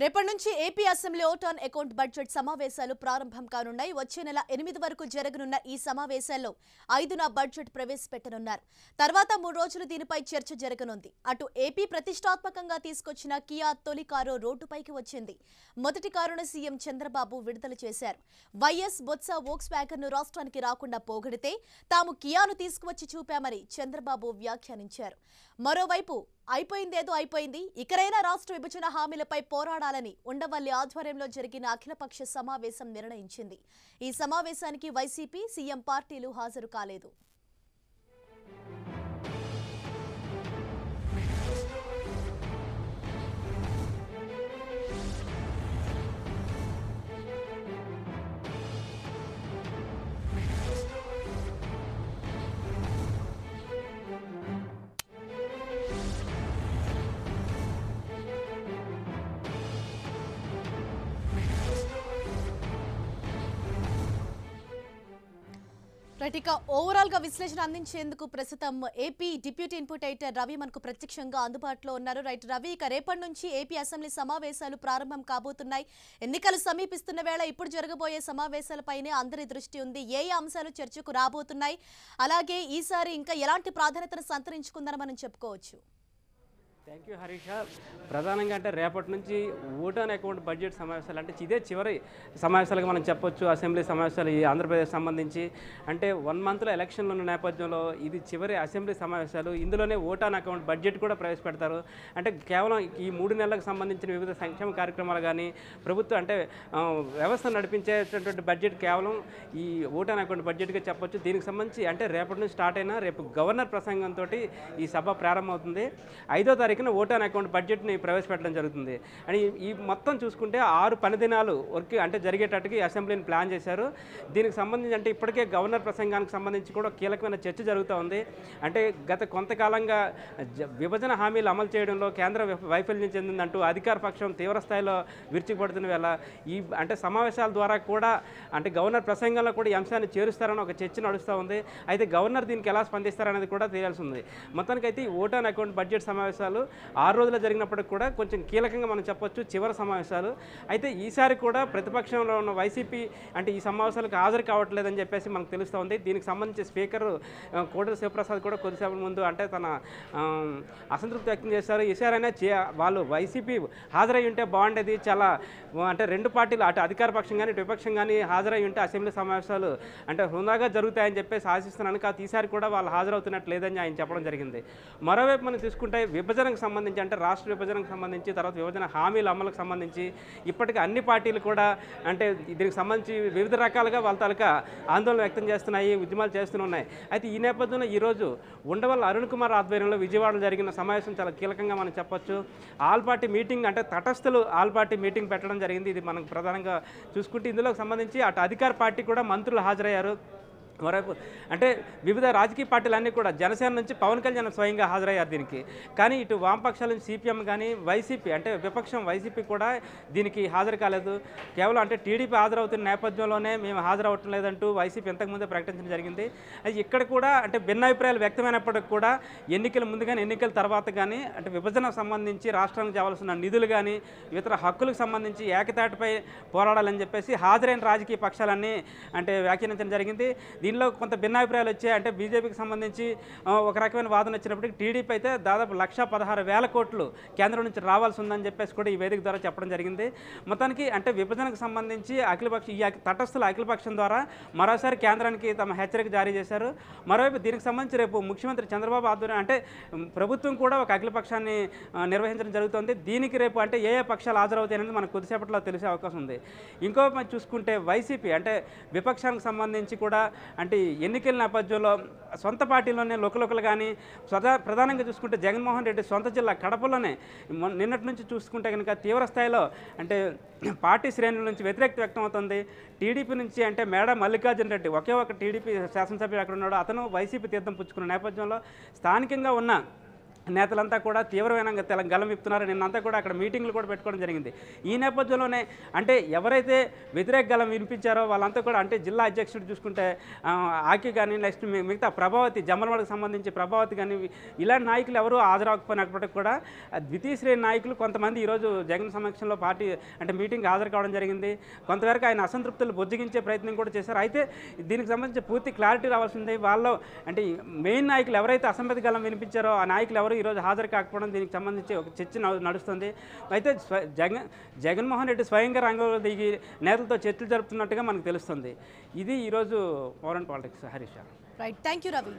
రేపటి నుంచి AP assembly vote on account budget సమావేశాలు ప్రారంభం కానున్నాయి. వచ్చే నెల 8 వరకు జరగనున్న ఈ సమావేశాల్లో 5న బడ్జెట్ ప్రవేశపెట్టనున్నారు. తర్వాత 3 రోజులు దీనిపై చర్చ జరగనుంది. అటు ఏపీ ప్రతిష్టాత్మకంగా తీసుకొచ్చిన కియా తొలి కారు రోడ్డుపైకి వచ్చింది. మొదటి కారును సీఎం చంద్రబాబు విడుదల చేశారు. వైఎస్ బొత్స వోక్స్ వ్యాగన్ ను రాష్ట్రానికి రాకుండా పోగొడితే తాము కియాను తీసుకువచ్చి చూపామని చంద్రబాబు వ్యాఖ్యానించారు. మరోవైపు అయిపోయిందేదో అయిపోయింది, ఇకరైనా రాష్ట్ర విభజన హామీలపై పోరాడాలని ఉండవల్లి ఆధ్వర్యంలో జరిగిన అఖిలపక్ష సమావేశం నిర్ణయించింది. ఈ సమావేశానికి వైసీపీ, సీఎం పార్టీలు హాజరు కాలేదు. ఇక ఓవరాల్ గా విశ్లేషణ అందించేందుకు ప్రస్తుతం AP deputy input editor Ravi మనకు ప్రత్యక్షంగా అందుబాటులో ఉన్నారు. రైట్ రవి, ఇక రేపటి నుంచి ఏపీ అసెంబ్లీ సమావేశాలు ప్రారంభం కాబోతున్నాయి. ఎన్నికలు సమీపిస్తున్న వేళ ఇప్పుడు జరగబోయే సమావేశాలపైనే అందరి దృష్టి ఉంది. ఏ అంశాలు చర్చకు రాబోతున్నాయి, అలాగే ఈసారి ఇంకా ఎలాంటి ప్రాధాన్యతను సంతరించుకుందని మనం చెప్పుకోవచ్చు? Thank you Harisha. ప్రధానంగా అంటే రేపటి నుంచి ఓట్ ఆన్ అకౌంట్ బడ్జెట్ సమావేశాలు అంటే ఇదే చివరి సమావేశాలుగా మనం చెప్పొచ్చు. అసెంబ్లీ సమావేశాలు ఈ ఆంధ్రప్రదేశ్ సంబంధించి అంటే 1 మంత్లో ఎలక్షన్లు ఉన్న నేపథ్యంలో ఇది చివరి అసెంబ్లీ సమావేశాలు. ఇందులోనే ఓట్ ఆన్ అకౌంట్ బడ్జెట్ కూడా ప్రవేశపెడతారు. అంటే కేవలం ఈ 3 నెలలకు సంబంధించిన వివిధ సంక్షేమ కార్యక్రమాలు కానీ ప్రభుత్వం అంటే వ్యవస్థ నడిపించేటటువంటి బడ్జెట్ కేవలం ఈ ఓట్ ఆన్ అకౌంట్ బడ్జెట్గా చెప్పొచ్చు. దీనికి సంబంధించి అంటే రేపటి నుంచి స్టార్ట్ అయినా రేపు గవర్నర్ ప్రసంగంతో ఈ సభ ప్రారంభమవుతుంది. 5వ తారీఖున ఓట్ ఆన్ అకౌంట్ బడ్జెట్ని ప్రవేశపెట్టడం జరుగుతుంది. అని ఈ మొత్తం చూసుకుంటే 6 పని దినాలు వర్క్ అంటే జరిగేటట్టుగా ఈ అసెంబ్లీని ప్లాన్ చేశారు. దీనికి సంబంధించి అంటే ఇప్పటికే గవర్నర్ ప్రసంగానికి సంబంధించి కూడా కీలకమైన చర్చ జరుగుతూ ఉంది. అంటే గత కొంతకాలంగా విభజన హామీలు అమలు చేయడంలో కేంద్ర వైఫల్యం చెందిందంటూ అధికార పక్షం తీవ్ర స్థాయిలో విరుచుకుపడుతున్న వేళ ఈ అంటే సమావేశాల ద్వారా కూడా అంటే గవర్నర్ ప్రసంగంలో కూడా ఈ అంశాన్ని చేరుస్తారని ఒక చర్చ నడుస్తూ ఉంది. అయితే గవర్నర్ దీనికి ఎలా స్పందిస్తారనేది కూడా తెలియాల్సి ఉంది. మొత్తానికైతే ఈ ఓట్ ఆన్ అకౌంట్ బడ్జెట్ సమావేశాలు 6 రోజులు జరిగినప్పటికి కూడా కొంచెం కీలకంగా మనం చెప్పొచ్చు చివరి సమావేశాలు. అయితే ఈసారి కూడా ప్రతిపక్షంలో ఉన్న వైసీపీ అంటే ఈ సమావేశాలకు హాజరు కావట్లేదని చెప్పేసి మనకు తెలుస్తూ ఉంది. దీనికి సంబంధించి స్పీకర్ కోటల శివప్రసాద్ కూడా కొద్దిసేపటి ముందు అంటే తన అసంతృప్తి వ్యక్తం చేశారు. ఈసారైనా వాళ్ళు వైసీపీ హాజరై ఉంటే బాగుండేది, చాలా అంటే 2 పార్టీలు అటు అధికార పక్షం కానీ విపక్షం కానీ హాజరై ఉంటే అసెంబ్లీ సమావేశాలు అంటే హృందాగా జరుగుతాయని చెప్పేసి ఆశిస్తున్నాను. కాదు ఈసారి కూడా వాళ్ళు హాజరవుతున్నట్టు లేదని ఆయన చెప్పడం జరిగింది. మరోవైపు మనం తీసుకుంటే విభజనకు సంబంధించి అంటే రాష్ట్ర విభజనకు సంబంధించి తర్వాత విభజన హామీల అమలుకు సంబంధించి ఇప్పటికీ అన్ని పార్టీలు కూడా అంటే దీనికి సంబంధించి వివిధ రకాలుగా వాళ్ళ తాలూకా ఆందోళన వ్యక్తం చేస్తున్నాయి, ఉద్యమాలు చేస్తున్నాయి. అయితే ఈ నేపథ్యంలో ఈరోజు ఉండవల్లి అరుణ్ కుమార్ ఆధ్వర్యంలో విజయవాడలో జరిగిన సమావేశం చాలా కీలకంగా మనం చెప్పొచ్చు. ఆల్ పార్టీ మీటింగ్ అంటే తటస్థులు ఆల్ పార్టీ మీటింగ్ పెట్టడం జరిగింది. ఇది మనకు ప్రధానంగా చూసుకుంటే ఇందులో సంబంధించి అటు అధికార పార్టీ కూడా మంత్రులు హాజరయ్యారు. మరోవైపు అంటే వివిధ రాజకీయ పార్టీలన్నీ కూడా జనసేన నుంచి పవన్ కళ్యాణ్ స్వయంగా హాజరయ్యారు దీనికి. కానీ ఇటు వామపక్షాల నుంచి సిపిఎం కానీ వైసీపీ అంటే విపక్షం వైసీపీ కూడా దీనికి హాజరు కాలేదు. కేవలం అంటే టీడీపీ హాజరవుతున్న నేపథ్యంలోనే మేము హాజరవటం లేదంటూ వైసీపీ ఇంతకుముందే ప్రకటించడం జరిగింది. అయితే ఇక్కడ కూడా అంటే భిన్నాభిప్రాయాలు వ్యక్తమైనప్పటికీ కూడా ఎన్నికల ముందు కానీ ఎన్నికల తర్వాత కానీ అంటే విభజనకు సంబంధించి రాష్ట్రానికి కావాల్సిన నిధులు కానీ ఇతర హక్కులకు సంబంధించి ఏకతాటిపై పోరాడాలని చెప్పేసి హాజరైన రాజకీయ పక్షాలన్నీ అంటే వ్యాఖ్యానించడం జరిగింది. దీనిలో కొంత భిన్నాభిప్రాయాలు వచ్చాయి. అంటే బీజేపీకి సంబంధించి ఒక రకమైన వాదన వచ్చినప్పటికీ టీడీపీ అయితే దాదాపు 1,16,000 కోట్లు కేంద్రం నుంచి రావాల్సి ఉందని చెప్పేసి కూడా ఈ వేదిక ద్వారా చెప్పడం జరిగింది. మొత్తానికి అంటే విభజనకు సంబంధించి ఈ తటస్థుల అఖిలపక్షం ద్వారా మరోసారి కేంద్రానికి తమ హెచ్చరిక జారీ చేశారు. మరోవైపు దీనికి సంబంధించి రేపు ముఖ్యమంత్రి చంద్రబాబు ఆధ్వర్యం అంటే ప్రభుత్వం కూడా ఒక అఖిలపక్షాన్ని నిర్వహించడం జరుగుతుంది. దీనికి రేపు అంటే ఏ పక్షాలు హాజరవుతాయనేది మనకు కొద్దిసేపట్లో తెలిసే అవకాశం ఉంది. ఇంకో చూసుకుంటే వైసీపీ అంటే విపక్షానికి సంబంధించి కూడా అంటే ఎన్నికల నేపథ్యంలో సొంత పార్టీలోనే లోకలు కానీ ప్రధానంగా చూసుకుంటే జగన్మోహన్ రెడ్డి సొంత జిల్లా కడపలోనే నిన్నటి నుంచి చూసుకుంటే కనుక తీవ్ర స్థాయిలో అంటే పార్టీ శ్రేణుల నుంచి వ్యతిరేకత వ్యక్తం అవుతుంది. టీడీపీ నుంచి అంటే మేడ మల్లికార్జున రెడ్డి ఒకే ఒక టీడీపీ శాసనసభ్యుడు అక్కడ ఉన్నాడు, అతను వైసీపీ తీర్థం పుచ్చుకున్న నేపథ్యంలో స్థానికంగా ఉన్న నేతలంతా కూడా తీవ్రమైన గలం విప్పుతున్నారు. నిన్నంతా కూడా అక్కడ మీటింగ్లు కూడా పెట్టుకోవడం జరిగింది. ఈ నేపథ్యంలోనే అంటే ఎవరైతే వ్యతిరేక గలం వినిపించారో వాళ్ళంతా కూడా అంటే జిల్లా అధ్యక్షుడు చూసుకుంటే ఆకి కానీ నెక్స్ట్ మిగతా ప్రభావతి జమ్మలమడకు సంబంధించి ప్రభావతి కానీ ఇలాంటి నాయకులు ఎవరు హాజరవకపోయినప్పటికీ కూడా ద్వితీయ శ్రేణి నాయకులు కొంతమంది ఈరోజు జగన్ సమక్షంలో పార్టీ అంటే మీటింగ్ హాజరు కావడం జరిగింది. కొంతవరకు ఆయన అసంతృప్తులు బొజ్జగించే ప్రయత్నం కూడా చేశారు. అయితే దీనికి సంబంధించి పూర్తి క్లారిటీ రావాల్సింది. వాళ్ళు అంటే మెయిన్ నాయకులు ఎవరైతే అసమ్మతి గలం వినిపించారో ఆ నాయకులు ఎవరు ఈరోజు హాజరు కాకపోవడం దీనికి సంబంధించి ఒక చర్చ నడుస్తుంది. అయితే జగన్మోహన్ రెడ్డి స్వయంగా రంగంలో దిగి నేతలతో చర్చలు జరుపుతున్నట్టుగా మనకు తెలుస్తుంది. ఇది ఈరోజు power and politics. Harish. Right, thank you Ravi.